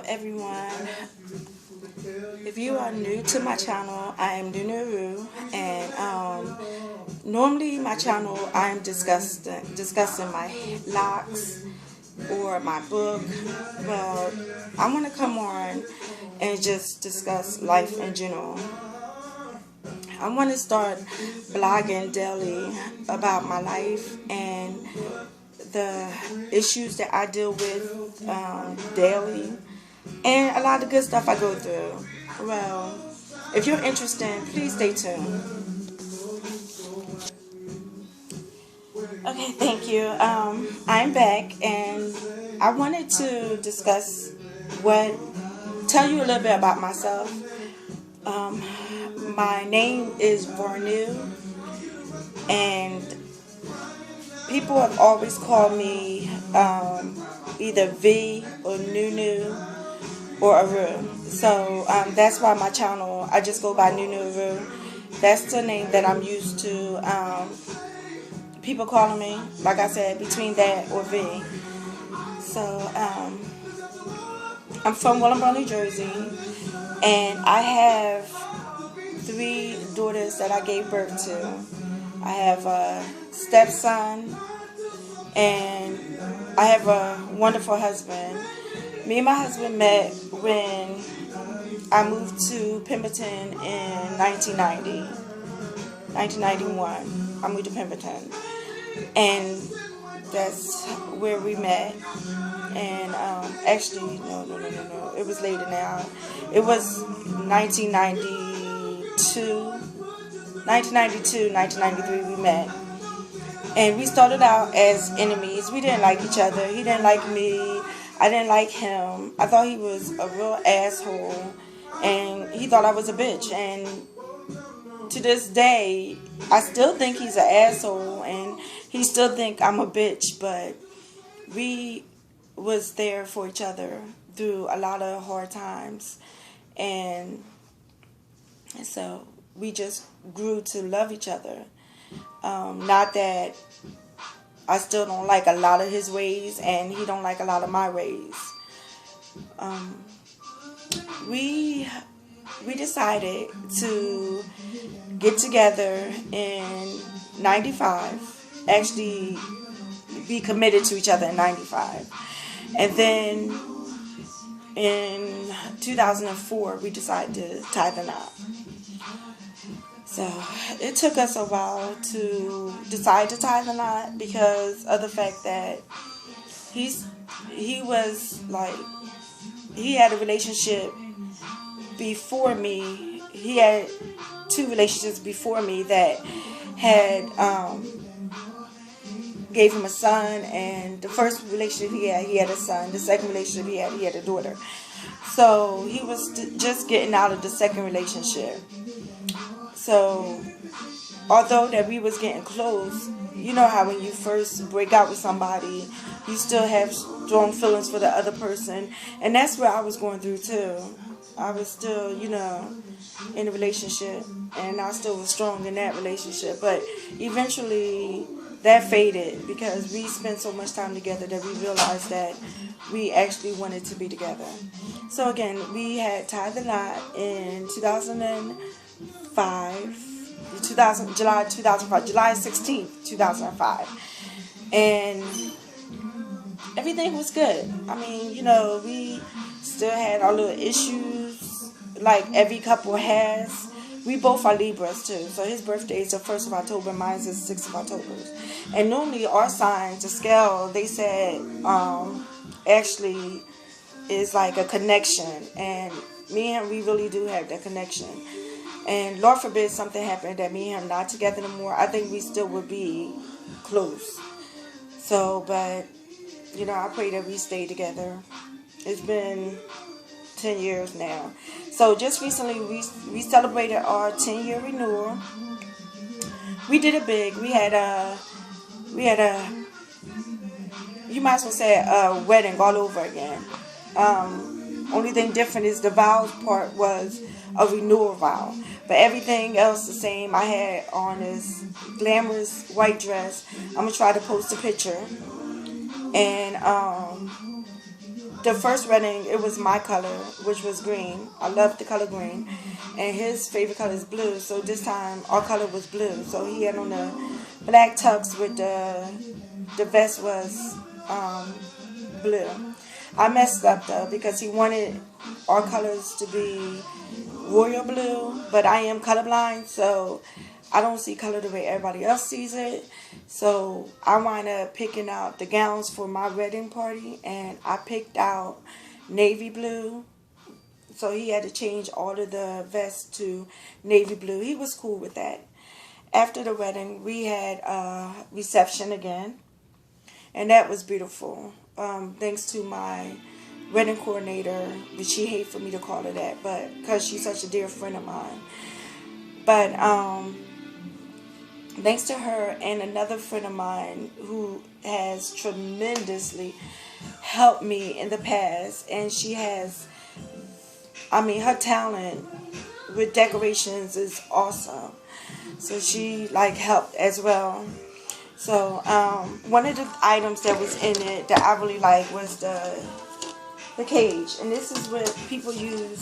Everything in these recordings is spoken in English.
everyone. If you are new to my channel, I am Nunu, and normally my channel I am discussing my locks or my book. Well, I want to come on and just discuss life in general. I want to start blogging daily about my life and the issues that I deal with daily, and a lot of good stuff I go through. Well, if you're interested, please stay tuned. Okay, thank you. I'm back, and I wanted to tell you a little bit about myself. My name is Vornu, and people have always called me either V or Nunu or Aru. So that's why my channel, I just go by Nunu Aru. That's the name that I'm used to. People calling me, like I said, between that or V. So I'm from Willingboro, New Jersey, and I have 3 daughters that I gave birth to. I have a stepson, and I have a wonderful husband. Me and my husband met when I moved to Pemberton in 1991. I moved to Pemberton, and that's where we met. And actually, no. It was later now. It was 1992, 1993 we met. And we started out as enemies. We didn't like each other. He didn't like me. I didn't like him. I thought he was a real asshole. And he thought I was a bitch. And to this day, I still think he's an asshole. And he still think I'm a bitch. But we was there for each other through a lot of hard times. And so we just grew to love each other. Not that I still don't like a lot of his ways and he don't like a lot of my ways. We decided to get together in 95. Actually, be committed to each other in 95. And then in 2004, we decided to tie the knot. So it took us a while to decide to tie the knot because of the fact that he had a relationship before me. He had 2 relationships before me that had gave him a son, and the first relationship he had a son. The second relationship he had a daughter. So he was just getting out of the second relationship. So, although that we was getting close, you know how when you first break out with somebody, you still have strong feelings for the other person. And that's what I was going through too. I was still, in a relationship, and I still was strong in that relationship. But eventually, that faded because we spent so much time together that we realized that we actually wanted to be together. So again, we had tied the knot in July 16th, 2005. And everything was good. I mean, we still had our little issues like every couple has. We both are Libras too. So his birthday is the 1st of October, mine is the 6th of October. And normally our signs, the scale, they said actually is like a connection. And me and him, we really do have that connection. And Lord forbid something happened that me and him not together anymore, I think we still would be close. So, but, I pray that we stay together. It's been 10 years now. So just recently we celebrated our 10-year renewal. We did it big. We had a you might as well say a wedding all over again. Only thing different is the vows part was a renewal vow. But everything else the same. I had on this glamorous white dress. I'm going to try to post a picture. And the first wedding, it was my color, which was green. I loved the color green. And his favorite color is blue. So this time, our color was blue. So he had on the black tux with the vest was blue. I messed up though because he wanted our colors to be royal blue, but I am colorblind, so I don't see color the way everybody else sees it. So I wind up picking out the gowns for my wedding party, and I picked out navy blue. So he had to change all of the vests to navy blue. He was cool with that. After the wedding, we had a reception again, and that was beautiful. Thanks to my wedding coordinator, which she hates for me to call her that, but because she's such a dear friend of mine. But thanks to her and another friend of mine who has tremendously helped me in the past, and she has, her talent with decorations is awesome. So she helped as well. So one of the items that was in it that I really liked was the cage, and this is what people use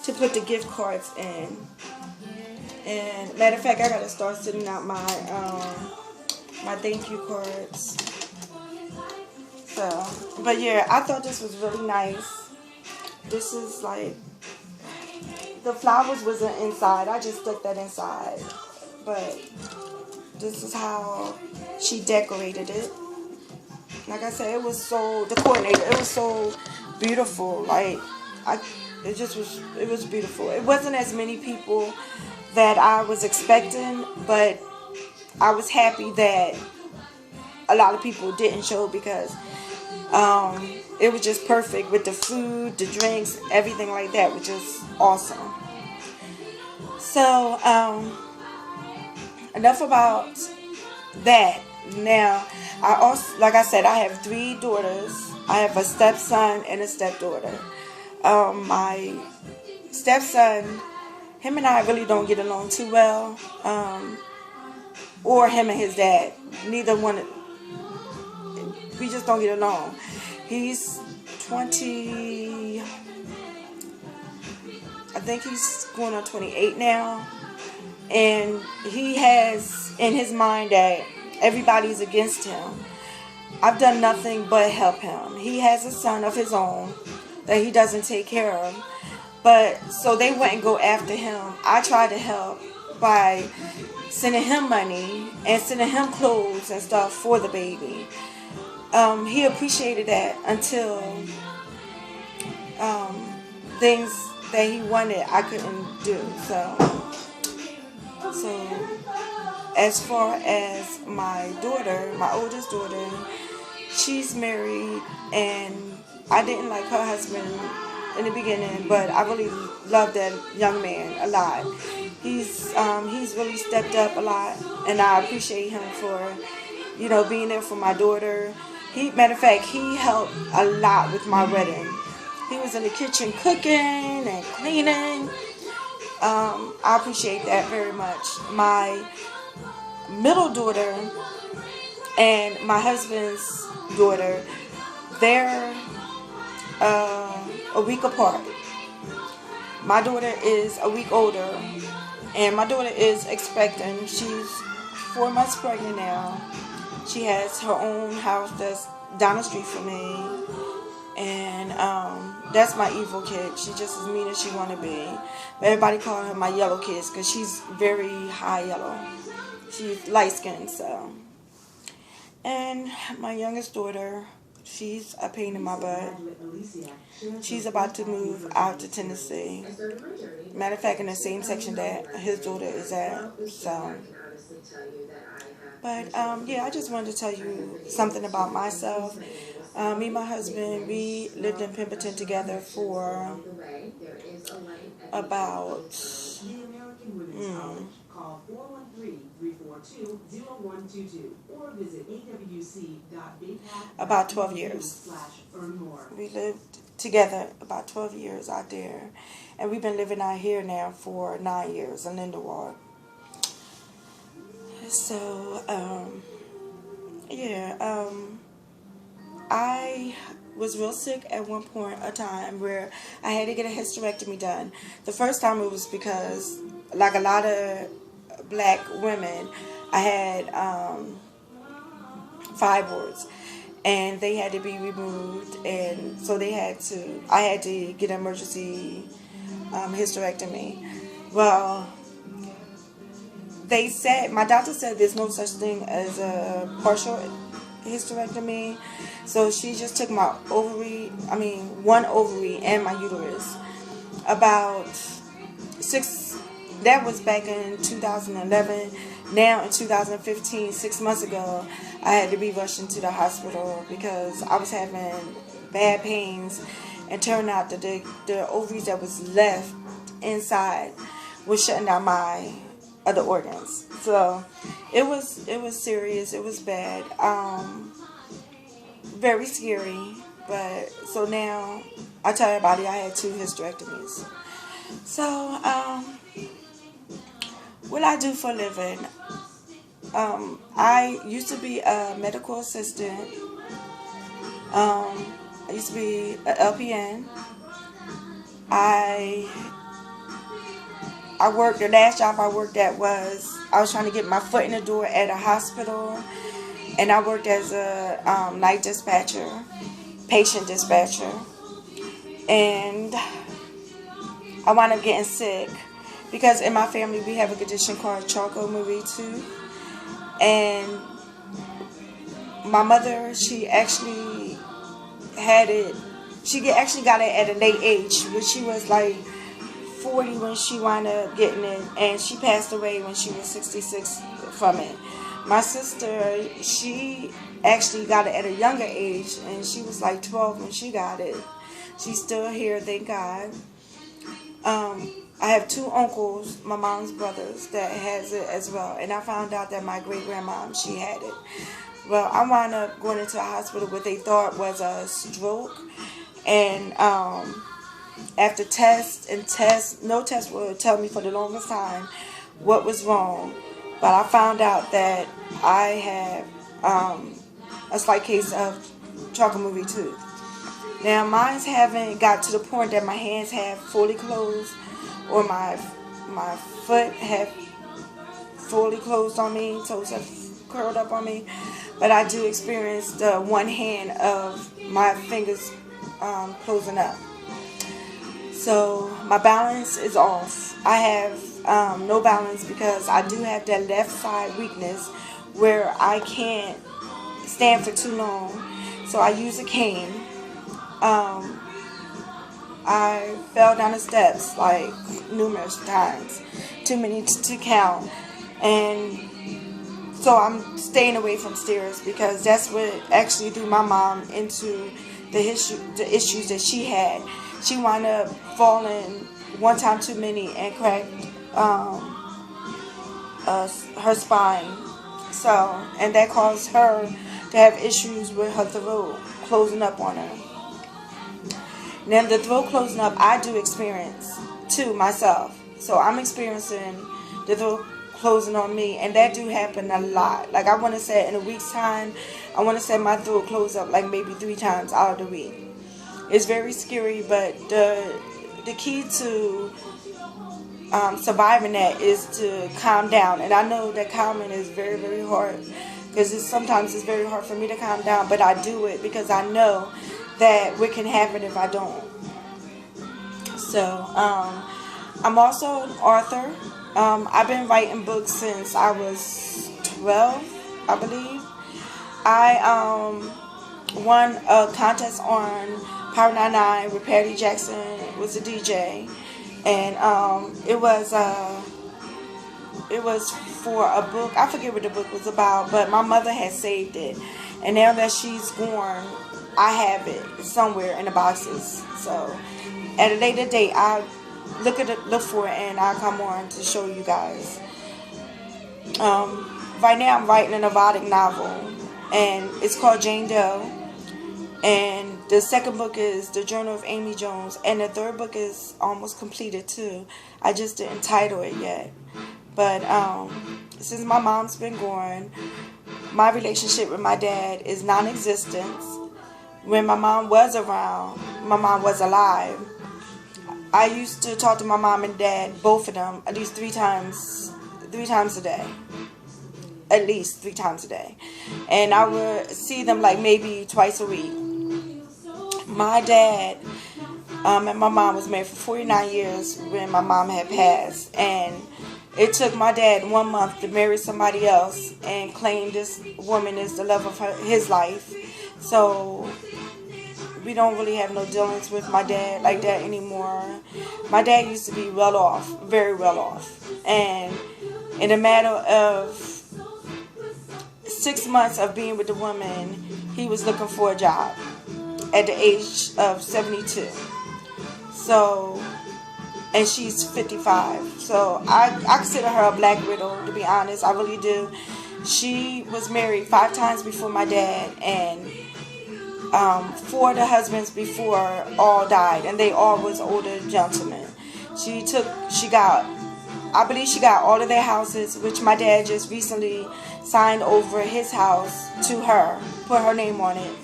to put the gift cards in. And matter of fact, I gotta start sending out my thank you cards. So, but yeah, I thought this was really nice. This is the flowers wasn't inside. I just stuck that inside, but this is how she decorated it. Like I said, it was the coordinator, it was so beautiful. It was beautiful. It wasn't as many people that I was expecting, but I was happy that a lot of people didn't show because it was just perfect with the food, the drinks, everything like that, which is awesome. So, enough about that. Now, I also, like I said, I have 3 daughters. I have a stepson and a stepdaughter. My stepson, him and I really don't get along too well, or him and his dad. Neither one, we just don't get along. He's 20, I think he's going on 28 now, and he has in his mind that everybody's against him. I've done nothing but help him. He has a son of his own that he doesn't take care of. But so they wouldn't go after him. I tried to help by sending him money and sending him clothes and stuff for the baby. He appreciated that until things that he wanted I couldn't do. So as far as my daughter, my oldest daughter, she's married, and I didn't like her husband in the beginning, but I really love that young man a lot. He's really stepped up a lot, and I appreciate him for, being there for my daughter. Matter of fact, he helped a lot with my wedding. He was in the kitchen cooking and cleaning. I appreciate that very much. My middle daughter and my husband's daughter, they're a week apart. My daughter is a week older, and my daughter is expecting. She's 4 months pregnant now. She has her own house that's down the street from me, and that's my evil kid. She's just as mean as she want to be. But everybody call her my yellow kids because she's very high yellow. She's light skinned, so. And my youngest daughter, she's a pain in my butt. She's about to move out to Tennessee. Matter of fact, in the same section that his daughter is at. So, but yeah, I just wanted to tell you something about myself. Me and my husband, we lived in Pemberton together for about about 12 years. We lived together about 12 years out there, and we've been living out here now for 9 years in Lindenwold. So, yeah, I was real sick at one point a time where I had to get a hysterectomy done. The first time it was because, like a lot of black women, I had fibroids, and they had to be removed, and so I had to get an emergency hysterectomy. Well, my doctor said there's no such thing as a partial hysterectomy, so she just took my one ovary and my uterus. That was back in 2011. Now in 2015, 6 months ago, I had to be rushed into the hospital because I was having bad pains, and turned out that the ovaries that was left inside was shutting down my other organs. So it was serious. It was bad. Very scary. But so now I tell everybody I had 2 hysterectomies. So what I do for a living, I used to be a medical assistant. I used to be an LPN. I worked, the last job I worked at was, I was trying to get my foot in the door at a hospital, and I worked as a night dispatcher, patient dispatcher, and I wound up getting sick because in my family we have a condition called Charcot-Marie-Tooth, and my mother, she actually had it, actually got it at a late age, when she was like 40 when she wound up getting it, and she passed away when she was 66 from it. My sister, she actually got it at a younger age, and she was like 12 when she got it. She's still here, thank God. I have 2 uncles, my mom's brothers, that has it as well, and I found out that my great-grandmom, she had it. Well, I wound up going into a hospital what they thought was a stroke, and after tests, no test would tell me for the longest time what was wrong, but I found out that I have a slight case of Charcot-Marie-Tooth. Now, mine haven't got to the point that my hands have fully closed, or my foot have fully closed on me, toes have curled up on me, but I do experience the one hand of my fingers closing up. So my balance is off. I have no balance because I do have that left side weakness where I can't stand for too long. So I use a cane. I fell down the steps like numerous times, too many to count, and so I'm staying away from stairs because that's what actually threw my mom into the issues that she had. She wound up falling one time too many and cracked her spine. So, and that caused her to have issues with her throat closing up on her. Now, the throat closing up, I do experience too myself. So I'm experiencing the throat closing on me, and that do happen a lot. Like, I want to say in a week's time, I want to say my throat closed up like maybe 3 times out of the week. It's very scary, but the key to surviving that is to calm down. And I know that calming is very, very hard, because sometimes it's very hard for me to calm down, but I do it because I know that what can happen if I don't. So I'm also an author. I've been writing books since I was 12, I believe. I won a contest on Power 99 with Patty Jackson, was a DJ, and it was for a book. I forget what the book was about, but my mother had saved it, and now that she's gone, I have it somewhere in the boxes. So at a later date, I look for it, and I'll come on to show you guys. Right now I'm writing an erotic novel, and it's called Jane Doe. And the second book is The Journal of Amy Jones, and the third book is almost completed too. I just didn't title it yet. But since my mom's been gone, my relationship with my dad is non-existent. when my mom was around, my mom was alive, I used to talk to my mom and dad, both of them, at least three times a day. At least 3 times a day. And I would see them like maybe twice a week. My dad and my mom was married for 49 years when my mom had passed. And it took my dad 1 month to marry somebody else and claim this woman is the love of his life. So we don't really have no dealings with my dad like that anymore. My dad used to be well off, very well off. And in a matter of 6 months of being with the woman, he was looking for a job at the age of 72. So, and she's 55. So I consider her a black widow, to be honest. I really do. She was married 5 times before my dad, and 4 of the husbands before all died, and they all was older gentlemen. I believe she got all of their houses, which my dad just recently signed over his house to her, put her name on it,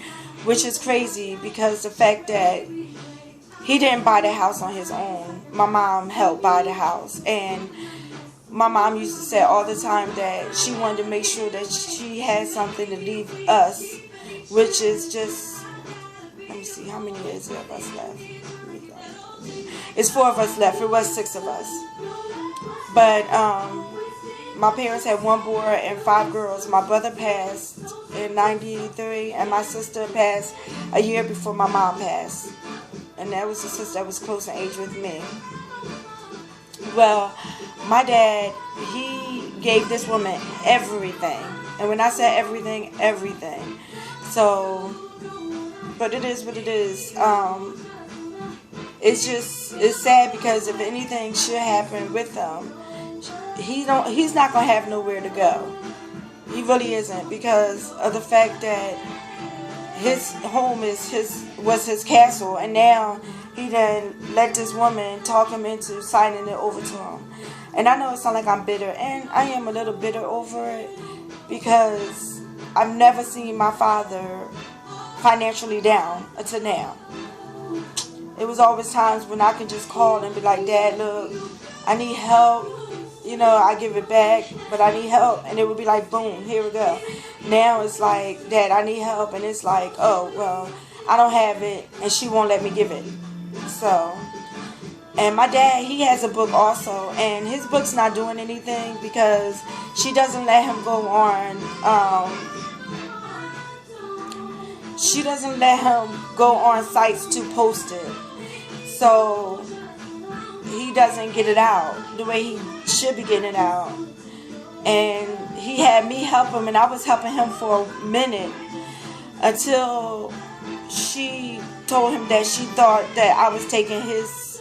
which is crazy because the fact that he didn't buy the house on his own. My mom helped buy the house, and my mom used to say all the time that she wanted to make sure that she had something to leave us, which is just, let me see, how many is there of us left? It's 4 of us left. It was 6 of us. But my parents had 1 boy and 5 girls. My brother passed in 93, and my sister passed a year before my mom passed. And that was the sister that was close in age with me. Well, my dad, he gave this woman everything. And when I say everything, everything. So, but it is what it is. It's sad because if anything should happen with them, he's not gonna have nowhere to go. He really isn't, because of the fact that his home was his castle, and now he done let this woman talk him into signing it over to him. And I know it sounds like I'm bitter, and I am a little bitter over it, because I've never seen my father financially down until now. It was always times when I could just call and be like, Dad, look, I need help. You know, I give it back, but I need help. And it would be like, boom, here we go. Now it's like, Dad, I need help. And it's like, oh, well, I don't have it, and she won't let me give it. So, and my dad, he has a book also, and his book's not doing anything because she doesn't let him go on, sites to post it. So he doesn't get it out the way he should be getting it out. And he had me help him, and I was helping him for a minute until she told him that she thought that I was taking his,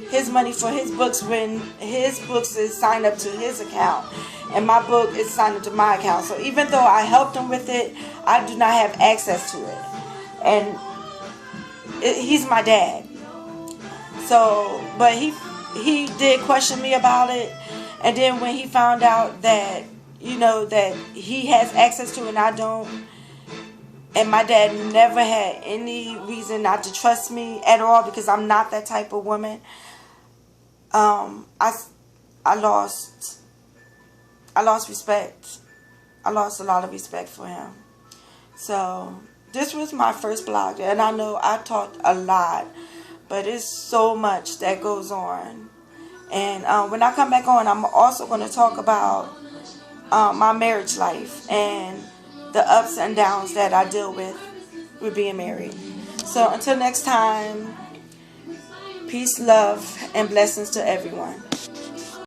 his money for his books when his books is signed up to his account and my book is signed up to my account. So even though I helped him with it, I do not have access to it. And he's my dad. So, but he did question me about it. And then when he found out that, that he has access to it and I don't, and my dad never had any reason not to trust me at all because I'm not that type of woman, I lost respect. I lost a lot of respect for him. So this was my first blog, and I know I talked a lot, but it's so much that goes on. And when I come back on, I'm also going to talk about my marriage life and the ups and downs that I deal with being married. So until next time, peace, love, and blessings to everyone.